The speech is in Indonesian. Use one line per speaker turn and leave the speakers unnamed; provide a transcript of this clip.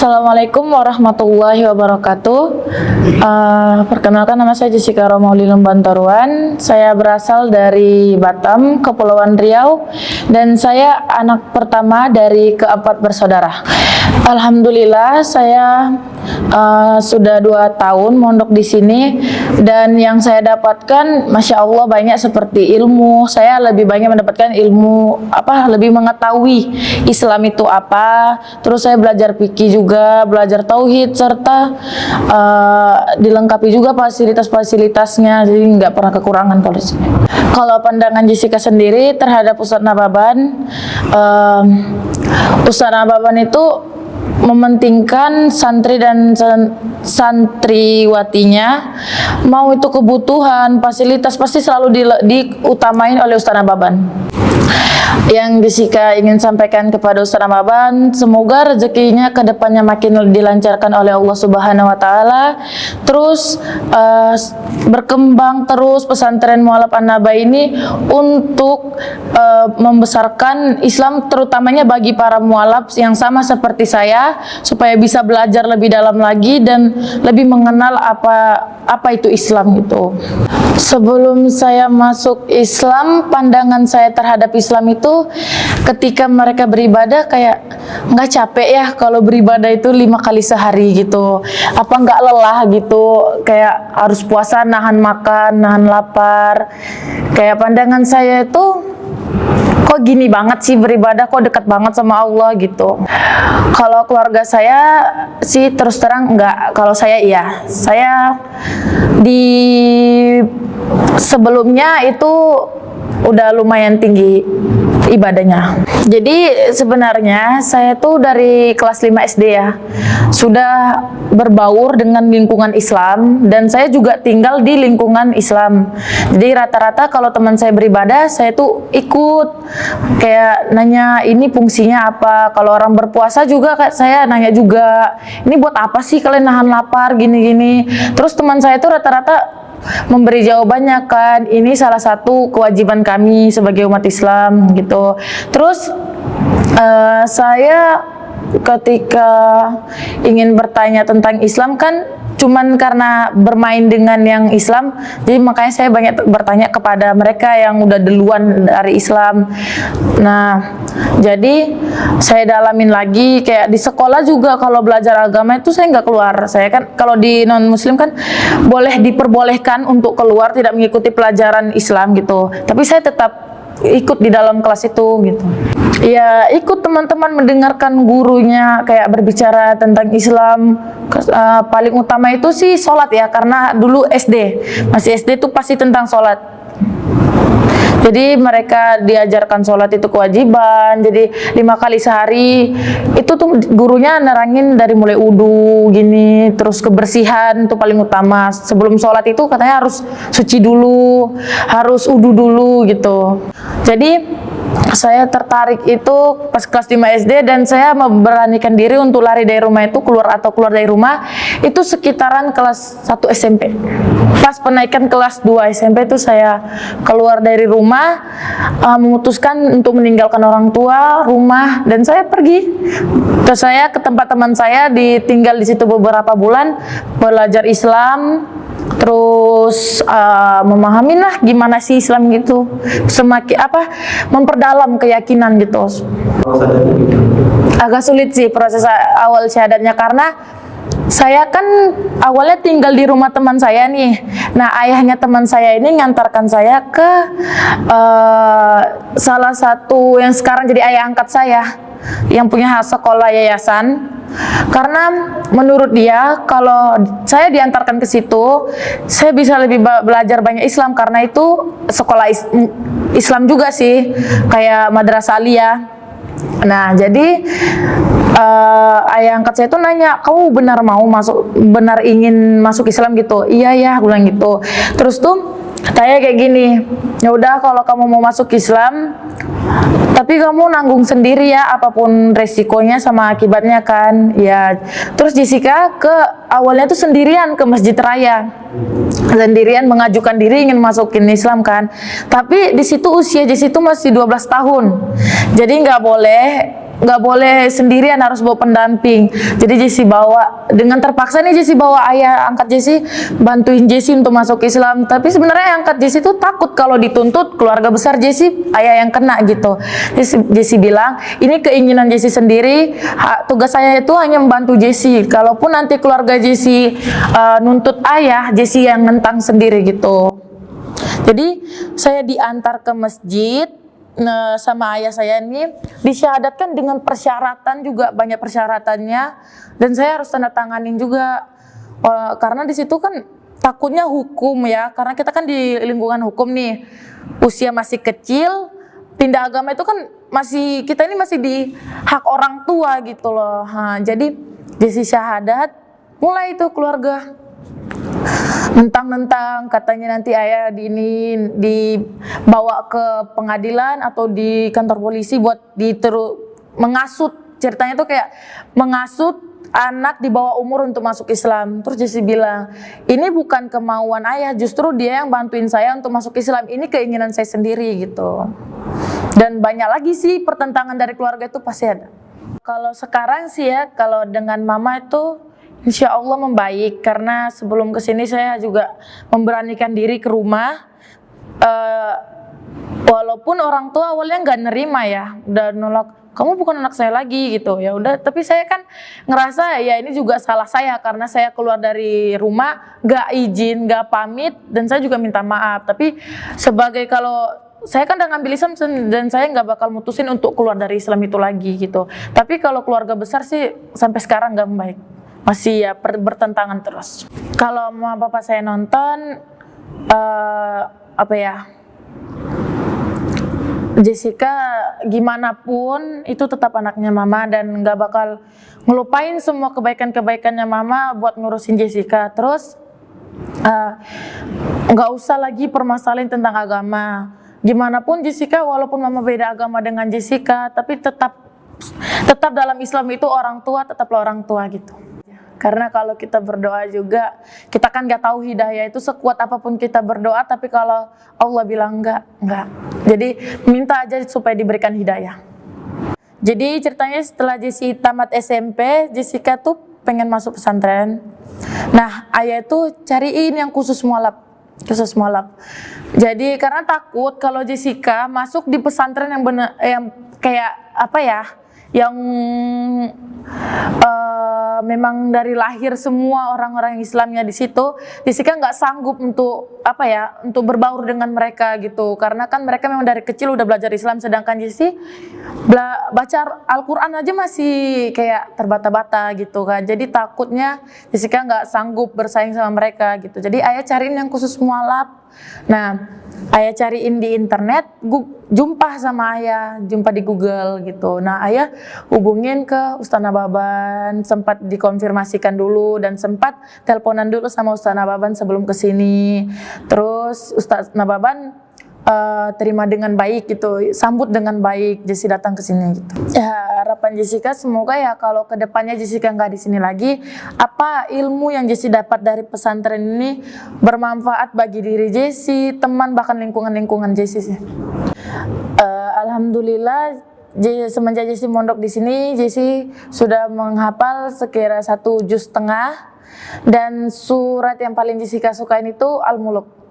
Assalamualaikum warahmatullahi wabarakatuh. Perkenalkan, nama saya Jessica Romauli Lembantaruan. Saya berasal dari Batam, Kepulauan Riau, dan saya anak pertama dari keempat bersaudara. Alhamdulillah, saya sudah 2 tahun mondok di sini, dan yang saya dapatkan, masya Allah, banyak seperti ilmu. Saya lebih banyak mendapatkan ilmu lebih mengetahui Islam itu apa. Terus saya belajar fikih juga, belajar tauhid, serta dilengkapi juga fasilitas-fasilitasnya, jadi nggak pernah kekurangan kalau di sini. Kalau pandangan Jessica sendiri terhadap Ustadz Nababan, Ustadz Nababan itu mementingkan santri dan santriwatinya. Mau itu kebutuhan, fasilitas, pasti selalu diutamain oleh Ustadz Nababan. Yang Jessica ingin sampaikan kepada Ustadz Nababan, semoga rezekinya ke depannya makin dilancarkan oleh Allah Subhanahu wa Ta'ala. Terus berkembang terus pesantren Mu'allaf An-Naba ini untuk membesarkan Islam, terutamanya bagi para mu'allaf yang sama seperti saya, supaya bisa belajar lebih dalam lagi dan lebih mengenal apa itu Islam gitu. Sebelum saya masuk Islam, pandangan saya terhadap Islam itu, ketika mereka beribadah, kayak nggak capek ya kalau beribadah itu 5 kali sehari gitu, apa nggak lelah gitu, kayak harus puasa, nahan makan, nahan lapar. Kayak pandangan saya itu, kok gini banget sih beribadah, kok dekat banget sama Allah gitu. Kalau keluarga saya sih terus terang enggak. Kalau saya iya, saya di sebelumnya itu udah lumayan tinggi ibadahnya. Jadi sebenarnya saya tuh dari kelas 5 SD ya, sudah berbaur dengan lingkungan Islam, dan saya juga tinggal di lingkungan Islam. Jadi rata-rata kalau teman saya beribadah, saya tuh ikut, kayak nanya ini fungsinya apa. Kalau orang berpuasa juga saya nanya juga, ini buat apa sih kalian nahan lapar gini-gini. Terus teman saya tuh rata-rata memberi jawabannya, kan ini salah satu kewajiban kami sebagai umat Islam gitu. Terus saya ketika ingin bertanya tentang Islam, kan cuman karena bermain dengan yang Islam, jadi makanya saya banyak bertanya kepada mereka yang udah duluan dari Islam. Nah, jadi saya dalamin lagi, kayak di sekolah juga kalau belajar agama itu saya nggak keluar. Saya kan kalau di non muslim kan diperbolehkan untuk keluar, tidak mengikuti pelajaran Islam gitu, tapi saya tetap ikut di dalam kelas itu gitu. Ya ikut teman-teman mendengarkan gurunya kayak berbicara tentang Islam. Paling utama itu sih sholat ya, karena dulu masih SD tuh pasti tentang sholat. Jadi mereka diajarkan sholat itu kewajiban, jadi 5 kali sehari. Itu tuh gurunya nerangin dari mulai wudu gini, terus kebersihan itu paling utama. Sebelum sholat itu katanya harus suci dulu, harus wudu dulu gitu. Jadi saya tertarik itu pas kelas 5 SD, dan saya memberanikan diri untuk lari dari rumah itu, keluar dari rumah itu sekitaran kelas 1 SMP. Pas penaikan kelas 2 SMP itu saya keluar dari rumah, memutuskan untuk meninggalkan orang tua, rumah, dan saya pergi. Terus saya ke tempat teman saya, ditinggal di situ beberapa bulan, belajar Islam. Terus memahamin lah gimana sih Islam gitu, semakin memperdalam keyakinan gitu. Agak sulit sih proses awal syahadatnya, karena saya kan awalnya tinggal di rumah teman saya nih. Nah, ayahnya teman saya ini ngantarkan saya ke salah satu yang sekarang jadi ayah angkat saya, yang punya sekolah yayasan. Karena menurut dia, kalau saya diantarkan ke situ, saya bisa lebih belajar banyak Islam, karena itu sekolah Islam juga sih, kayak madrasah aliyah. Nah, jadi ayah angkat saya tuh nanya, kamu benar ingin masuk Islam gitu? Iya ya, aku bilang gitu. Terus tuh saya kayak gini, ya udah kalau kamu mau masuk Islam, tapi kamu nanggung sendiri ya, apapun resikonya sama akibatnya kan. Ya, terus Jessica awalnya tuh sendirian ke Masjid Raya, sendirian mengajukan diri ingin masukin Islam kan. Tapi di situ usia Jessica itu masih 12 tahun, jadi nggak boleh nggak boleh sendirian, harus bawa pendamping. Jadi Jessie bawa, dengan terpaksa nih Jessie bawa ayah angkat Jessie bantuin Jessie untuk masuk Islam. Tapi sebenarnya ayah angkat Jessie tuh takut kalau dituntut keluarga besar Jessie, ayah yang kena gitu. Jessie bilang ini keinginan Jessie sendiri, tugas saya itu hanya membantu Jessie. Kalaupun nanti keluarga Jessie nuntut ayah, Jessie yang nentang sendiri gitu. Jadi saya diantar ke masjid sama ayah saya ini, disyahadatkan dengan persyaratan juga, banyak persyaratannya, dan saya harus tanda tanganin juga karena di situ kan takutnya hukum ya, karena kita kan di lingkungan hukum nih, usia masih kecil, pindah agama itu kan masih, kita ini masih di hak orang tua gitu loh. Jadi Jessie syahadat, mulai itu keluarga mentang-mentang katanya nanti ayah dibawa ke pengadilan atau di kantor polisi buat mengasut, ceritanya tuh kayak mengasut anak di bawah umur untuk masuk Islam. Terus Jessie bilang, ini bukan kemauan ayah, justru dia yang bantuin saya untuk masuk Islam, ini keinginan saya sendiri gitu. Dan banyak lagi sih pertentangan dari keluarga itu pasti ada. Kalau sekarang sih ya, kalau dengan mama itu insya Allah membaik, karena sebelum kesini saya juga memberanikan diri ke rumah, walaupun orang tua awalnya nggak nerima ya, udah nolak, kamu bukan anak saya lagi gitu ya udah. Tapi saya kan ngerasa ya ini juga salah saya, karena saya keluar dari rumah nggak izin, nggak pamit, dan saya juga minta maaf. Tapi sebagai, kalau saya kan udah ngambil Islam dan saya nggak bakal mutusin untuk keluar dari Islam itu lagi gitu. Tapi kalau keluarga besar sih sampai sekarang nggak membaik, masih ya bertentangan terus. Kalau mama bapak saya nonton, Jessica gimana pun itu tetap anaknya mama, dan nggak bakal ngelupain semua kebaikan-kebaikannya mama buat ngurusin Jessica. Terus nggak usah lagi permasalahin tentang agama. Gimana pun Jessica, walaupun mama beda agama dengan Jessica, tapi tetap dalam Islam itu orang tua tetaplah orang tua gitu. Karena kalau kita berdoa juga, kita kan nggak tahu hidayah itu sekuat apapun kita berdoa, tapi kalau Allah bilang enggak. Jadi minta aja supaya diberikan hidayah. Jadi ceritanya setelah Jessie tamat SMP, Jessica tuh pengen masuk pesantren. Nah, ayah itu cariin yang khusus mualaf. Jadi karena takut kalau Jessica masuk di pesantren yang bener, yang kayak apa ya, yang memang dari lahir semua orang-orang Islamnya di situ, Jessica nggak sanggup untuk untuk berbaur dengan mereka gitu, karena kan mereka memang dari kecil udah belajar Islam, sedangkan Jessie baca Al-Quran aja masih kayak terbata-bata gitu kan. Jadi takutnya Jessica nggak sanggup bersaing sama mereka gitu. Jadi ayah cariin yang khusus mualaf. Nah, ayah cariin di internet, jumpa sama ayah, jumpa di Google gitu. Nah, ayah hubungin ke Ustaz Nababan, sempat dikonfirmasikan dulu dan sempat teleponan dulu sama Ustaz Nababan sebelum kesini. Terus Ustaz Nababan terima dengan baik gitu, sambut dengan baik Jessie datang ke sini gitu. Ya, harapan Jessica semoga ya kalau kedepannya Jessica nggak di sini lagi, apa ilmu yang Jessie dapat dari pesantren ini bermanfaat bagi diri Jessie, teman, bahkan lingkungan Jessie sih. Alhamdulillah semenjak Jessie mondok di sini, Jessie sudah menghafal sekira 1 juz setengah, dan surat yang paling Jessica sukain itu Al-Muluk.